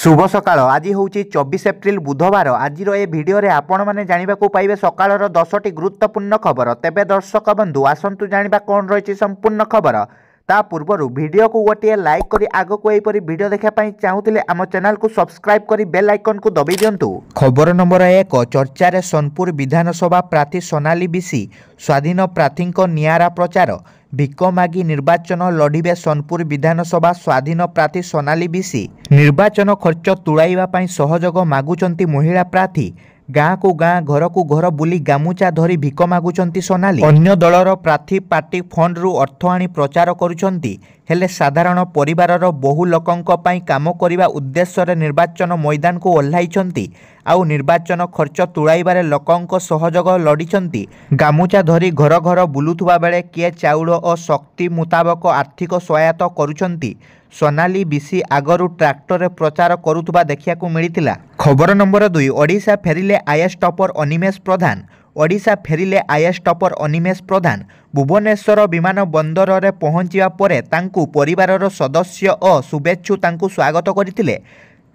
शुभ सकाळ आज हूँ 24 एप्रिल बुधवार आज ए भिडियो आपण मैंने जानवा पाइबे सकाळर 10टी गुरुत्वपूर्ण खबर तेबे दर्शक बंधु आसतु जाना कौन रही संपूर्ण खबर ता पूर्वर वीडियो को गोटे लाइक करी आग को यहपरी वीडियो देखापी चाहूले आम चैनल को सब्सक्राइब करी बेल आइकन को दबाई दिंतु। खबर नंबर 1 चर्चा सोनपुर विधानसभा प्रार्थी सोनाली बिसी स्वाधीन प्रार्थी नियारा प्रचार भिक मागी निर्वाचन लड़िबे सोनपुर विधानसभा स्वाधीन प्रार्थी सोनाली बिसी निर्वाचन खर्च तुड़ाइबा पई सहयोग मागुचंती महिला प्रार्थी गाँ को गाँ घर को घर बुली गामुचा धरी भिक मागुचंती सोनाली अन्य दलर प्रार्थी पार्टी फंड रु अर्थ आनी प्रचार करुचंती हेले साधारण परिवारर बहु लोकंक पई काम करिबा उद्देश्य निर्वाचन मैदान को ओह्लाइचंती आउ निर्वाचन खर्च तुड़ाइबारे लोकंक सहयोग लड़िचंती गामुचा धरी घर घर बुलुथुबा बेले किए चाउल और शक्ति मुताबक आर्थिक सहायता करुचंती सोनाली बिसी आगरू ट्रैक्टर प्रचार करुथुबा देखियाकू मिलिथिला। खबर नंबर 2 ओडिशा फेरिले आईएएस टॉपर अनिमेष प्रधान ओडिशा फेरिले आईएएस टॉपर अनिमेष प्रधान भुवनेश्वर विमान बंदर रे पहुंचिबा परे तांकू परिवारर सदस्य और शुभेच्छु तांकू स्वागत करथिले।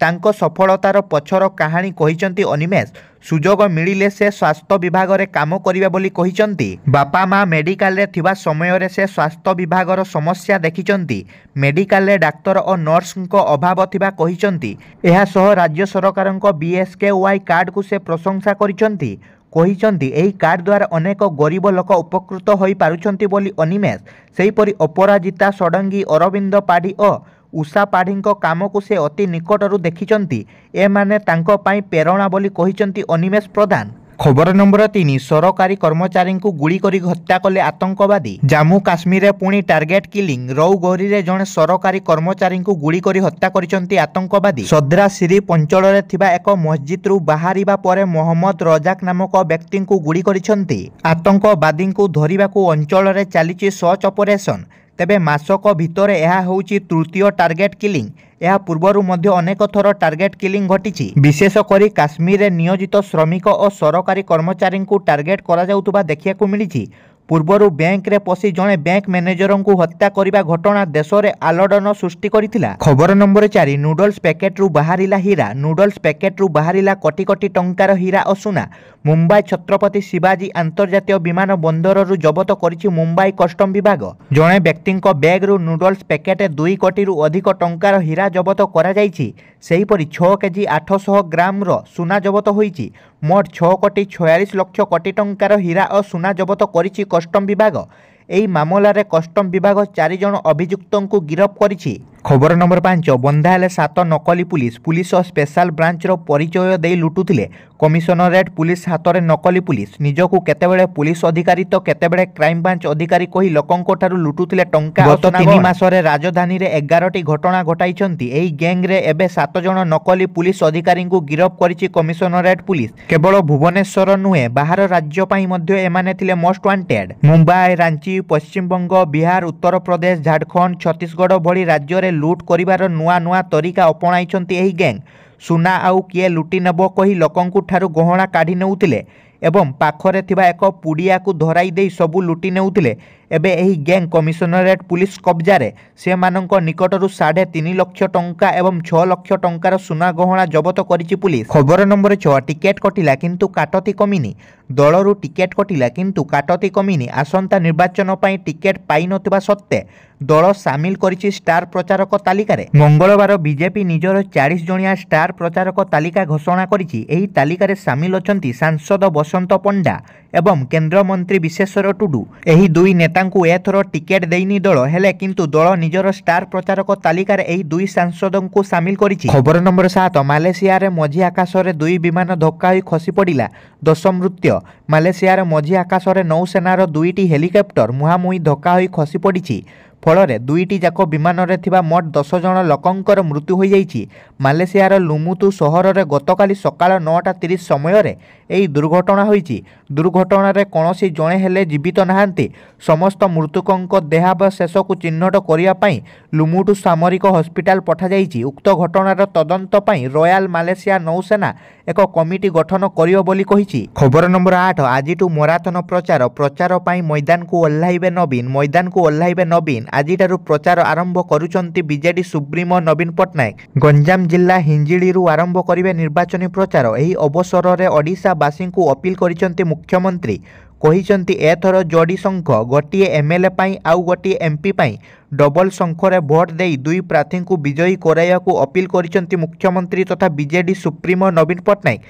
तांको सफलतार पछर कहानी कहिचंती अनिमेष सुजोग मिलिले से स्वास्थ्य विभाग रे काम करिबा बोली कहिचंती। बापा माँ मेडिकल रे थिबा समय रे से स्वास्थ्य विभागर समस्या देखिचंती मेडिकल रे डाक्तर और नर्स को अभाव थिबा कहिचंती। एहा सह राज्य सरकारक बीएसकेवाई कार्ड को से प्रशंसा करिचंती कहिचंती एही कार्ड द्वारा अनेक गरीब लोक उपकृत होई पारुचंती बोली अनिमेष सेहीपरि अपराजिता षडंगी अरविंद पाढ़ी और उषा पाढ़ी काम को से अति निकटरू देखिचंती ए माने तांको पाई प्रेरणा बोली कहिचंती अनिमेष प्रधान। खबर नंबर 3 सरकारी कर्मचारी को गुली करी हत्या कले आतंकवादी जम्मू काश्मीर रे पुणी टार्गेट किलिंग रौगरी रे जणे सरकारी कर्मचारी को गुली करी हत्या करिसंती आतंकवादी सद्रा सिरिप अंचल रे थिबा एक मस्जिद रु बाहरिबा परे मोहम्मद रजाक नामक व्यक्ति को गुली करिसंती आतंकवादी को धरिबा को अंचल रे चलीची सर्च ऑपरेशन तेबे मासक भितर यह होउची तृतीय टार्गेट किलिंग यह पूर्वरु मध्य अनेक थर टार्गेट किलिंग घटिची विशेषकर काश्मीर रे नियोजित श्रमिक और सरकारी कर्मचारी को टार्गेट करा जाउतबा देखियाकू मिलिची। पूर्वरु बैंक रे पसी जणे बैंक मैनेजर को हत्या करिबा घटना देश रे आलोड़न सृष्टि करिथिला। खबर नंबर 4 नूडल्स पैकेट रु बाहरिला हीरा नूडल्स पैकेट रु बाहरिला कोटी कोटी टंकार हीरा और सुना मुंबई छत्रपति शिवाजी अंतर्जातीय विमान बंदर रु जबत करिछि मुंबई कस्टम विभाग जणे व्यक्ति बैग रु नूडल्स पैकेट 2 कोटी रु अधिक टंकार हीरा जबत करा जाइछि सेहीपरि 6 केजी 800 ग्राम रो सुना जबत होइछि मोट 6 कोटी 46 लक्ष कोटी टंकार हीरा और सुना जबत करिछि कस्टम विभाग। एही मामला रे कस्टम विभाग 4 जन अभियुक्तों को गिरफ्त करिछि। खबर नंबर 5 बंधा हेले 7 नकली पुलिस और स्पेशल ब्रांच रो परिचय दे लुटुथिले कमिशनरेट पुलिस हाथ में नकली पुलिस निजकू केतेबेले पुलिस अधिकारी तो केतेबेले क्राइम ब्रांच अधिकारी कही लोकंको ठारु लुटुथिले टंका गत 3 मासरे राजधानी रे 11टी घटना घटाइछंती। एही गैंग रे एबे 7 जन नकली पुलिस अधिकारी को गिरफ्त करिछि कमिशनरेट पुलिस। केवल भुवनेश्वर नुहे बाहर राज्य पई मध्ये एमाने थिले मोस्ट वांटेड मुंबई रांची पश्चिमबंग बिहार उत्तर प्रदेश झारखंड छत्तीसगढ़ भली राज्य रे लुट करिवार नुआ नुआ तरीका अपनाइछंती। एही गैंग सुना आउ किए लुटी नेब कही लोकंकु ठारु गहना काढ़ी नेउथिले एवं पाखरे थिबा एक पुड़िया को धराई दे सबू लुटी नेउथिले। एबे एही गैंग कमिशनरेट पुलिस कब्जारे से मानक निकटरू 3.5 लाख टंका एवं 6 लाख टंकार सुना गहना जबत करिछि पुलिस। खबर नंबर 6 टिकेट कटिला किंतु काटती कमिनी दलरू टिकेट कटिला किंतु काटती कमिनी आसंता निर्वाचन पई टिकेट पाई नथिबा सत्ते दल सामिल करिछि स्टार प्रचारक तालिका रे। मंगलवार बीजेपी निजर 40 जणिया स्टार प्रचारक तालिका घोषणा करिछि। एही तालिका रे सामिल अछंती सांसद बसंत पंडा एवं केंद्र मंत्री विशेश्वर टुडू। एही दुई नेतांकु एथर टिकेट देइनी दल हेले किंतु दल निजर स्टार प्रचारक तालिका रे एही दुई सांसदंकु सामिल करिछि। खबर नंबर 7 मालेशिया रे मझी आकाश रे दुई विमान धक्का होई खसी पड़िला 10 मृत्यु। मालेशिया रे मझी आकाश रे नौसेनार 2टी हेलिकॉप्टर मुहामुही धक्का होई खसी पड़िछि फल दुईटी जाक विमान रे थिबा मोट 10 जन लोकंकर मृत्यु हो जाइछि। मालेशियार लुमुतु सहर रे गतकाली सकाळ 9:30 समय रे एही दुर्घटना होइछि। दुर्घटना रे कोनोसी जणे हेले जीवित नाहांती। समस्त मृतकंक देहावशेष को चिन्हट करिया पई लुमुटु सामरिक हॉस्पिटल पठा जाइछि। उक्त घटनार तदंत पई रॉयल मालेशिया नौसेना एक कमिटी गठन करियो बोली कहिछि। खबर नंबर 8 आजिटु मैराथन प्रचार पई मैदान को ओह्लाइबे नवीन ଆଜିଠାରୁ ପ୍ରଚାର ଆରମ୍ଭ କରୁଛନ୍ତି ବିଜେଡି ସୁପ୍ରିମୋ ନବୀନ ପଟ୍ଟନାୟକ। ଗଞ୍ଜାମ ଜିଲ୍ଲା ହିଞ୍ଜିଳିରୁ ଆରମ୍ଭ କରିବେ ନିର୍ବାଚନୀ ପ୍ରଚାର। ଏହି ଅବସରରେ ଓଡ଼ିଶାବାସୀଙ୍କୁ ଅପିଲ କରିଛନ୍ତି ମୁଖ୍ୟମନ୍ତ୍ରୀ। କହିଛନ୍ତି ଏଥର ଯୋଡ଼ି ଶଙ୍ଖ, ଗୋଟିଏ ଏମଏଲଏ ପାଇଁ ଆଉ ଗୋଟିଏ ଏମପି ପାଇଁ ଡବଲ ଶଙ୍ଖରେ ଭୋଟ ଦେଇ ଦୁଇ ପ୍ରାର୍ଥୀଙ୍କୁ ବିଜୟୀ କରାଇବାକୁ ଅପିଲ କରିଛନ୍ତି ମୁଖ୍ୟମନ୍ତ୍ରୀ ତଥା ବିଜେଡି ସୁପ୍ରିମୋ ନବୀନ ପଟ୍ଟନାୟକ।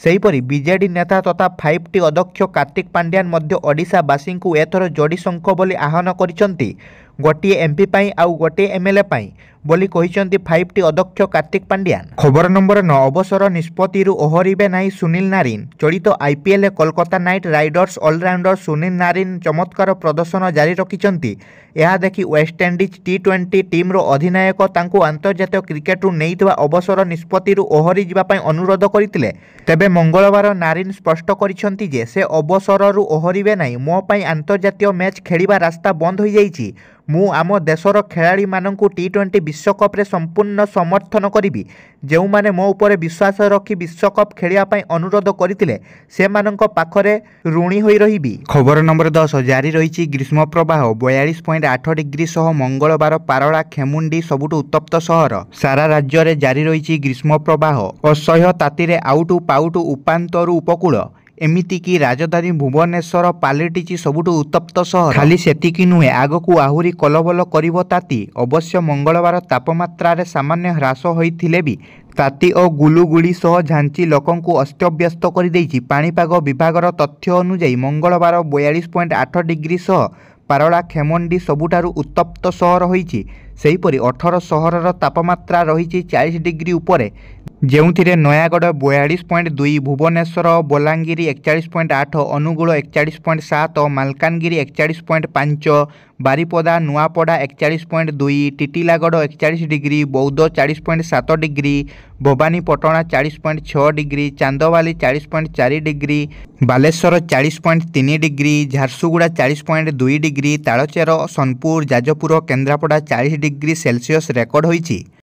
ସେହିପରି ବିଜେଡି ନେତା ତଥା 5T ଅଧ୍ୟକ୍ଷ କାର୍ତ୍ତିକ ପାଣ୍ଡିଆନ ମଧ୍ୟ ଓଡ଼ିଶାବାସୀଙ୍କୁ ଏଥର ଯୋଡ଼ି ଶଙ୍ଖ ବୋଲି ଆହ୍ୱାନ କରିଛନ୍ତି। ଗୋଟିଏ ଏମପି ପାଇଁ ଆଉ ଗୋଟିଏ ଏମଏଲଏ ପାଇଁ ବୋଲି କହିଛନ୍ତି 5T ଅଧ୍ୟକ୍ଷ କାର୍ତ୍ତିକ ପାଣ୍ଡିଆନ। ଖବର ନମ୍ବର 9, ଅବସର ନିଷ୍ପତ୍ତିରୁ ଓହରିବେ ନାହିଁ ସୁନୀଲ ନାରିନ। ଚଳିତ ଆଇପିଏଲ୍ରେ Kolkata knight riders all rounder Sunil Narine ଚମତ୍କାର ପ୍ରଦର୍ଶନ ଜାରି ରଖିଛନ୍ତି। ଏହା ଦେଖି ୱେଷ୍ଟଇଣ୍ଡିଜ୍ ଟି20 ଟିମ୍ର ଅଧିନାୟକ ତାଙ୍କୁ ଆନ୍ତର୍ଜାତୀୟ କ୍ରିକେଟରୁ ନେଇଥିବା ଅବସର ନିଷ୍ପତ୍ତିରୁ ଓହରି ଯିବା ପାଇଁ ଅନୁରୋଧ କରିଥିଲେ। ତେବେ ମଙ୍ଗଳବାର ନାରିନ ସ୍ପଷ୍ଟ କରିଛନ୍ତି ଯେ ସେ ଅବସରରୁ ଓହରିବେ ନାହିଁ। ମୋ ପାଇଁ ଆନ୍ତର୍ଜାତୀୟ ମ୍ୟାଚ୍ ଖେଳିବା ରାସ୍ତା ବନ୍ଦ ହୋଇଯାଇଛି। ମୁଁ ଆମ ଦେଶର ଖେଳାଳିମାନଙ୍କୁ ଟି20 ବିଶ୍ୱକପ୍ରେ ସମ୍ପୂର୍ଣ୍ଣ ସମର୍ଥନ କରିବି। ଯେଉଁମାନେ ମୋ ଉପରେ ବିଶ୍ୱାସ ରଖି ବିଶ୍ୱକପ୍ ଖେଳିବା ପାଇଁ ଅନୁରୋଧ କରିଥିଲେ ସେମାନଙ୍କ ପାଖରେ ଋଣୀ ହୋଇ ରହିବି। ଖବର ନମ୍ବର 10, ଜାରି ରହିଛି ଗ୍ରୀଷ୍ମ ପ୍ରବାହ। 42.8 ଡିଗ୍ରୀ ସହ ମଙ୍ଗଳବାର ପାରଳା ଖେମୁଣ୍ଡି ସବୁଠୁ ଉତ୍ତପ୍ତ ସହର। ସାରା ରାଜ୍ୟରେ ଜାରି ରହିଛି ଗ୍ରୀଷ୍ମ ପ୍ରବାହ। ଅସହ୍ୟ ତାତିରେ ଆଉଟୁ ପାଉଟୁ ଉପାନ୍ତରୁ ଉପକୂଳ। ଏମିତିକି ରାଜଧାନୀ ଭୁବନେଶ୍ୱର ପାଲଟିଛି ସବୁଠୁ ଉତ୍ତପ୍ତ ସହର। ଖାଲି ସେତିକି ନୁହେଁ, ଆଗକୁ ଆହୁରି କଲବଲ କରିବ ତାତି। ଅବଶ୍ୟ ମଙ୍ଗଳବାର ତାପମାତ୍ରାରେ ସାମାନ୍ୟ ହ୍ରାସ ହୋଇଥିଲେ ବି ତାତି ଓ ଗୁଳୁଗୁଳି ସହ ଝାଞ୍ଚି ଲୋକଙ୍କୁ ଅସ୍ତବ୍ୟସ୍ତ କରିଦେଇଛି। ପାଣିପାଗ ବିଭାଗର ତଥ୍ୟ ଅନୁଯାୟୀ ମଙ୍ଗଳବାର 42.8 ଡିଗ୍ରୀ ସହ ପାରଳା ଖେମଣ୍ଡି ସବୁଠାରୁ ଉତ୍ତପ୍ତ ସହର ହୋଇଛି। ସେହିପରି 18 ସହରର ତାପମାତ୍ରା ରହିଛି 40 ଡିଗ୍ରୀ ଉପରେ, ଯେଉଁଥିରେ Nayagarh 42.2, Bhubaneswar Balangir 41.8, Angul 41.7, Malkangiri 41.5, Baripada Nuapada 41.2, Titlagarh 41 degree, Boudh 40.7 degree, Bhawanipatna 40.6 degree, Chandbali 40.4 degree, Balasore 40.3 degree, Jharsuguda 40.2 degree, Talcher, Sonepur, Jajpur, Kendrapara 40 degree celsius record ହୋଇଛି।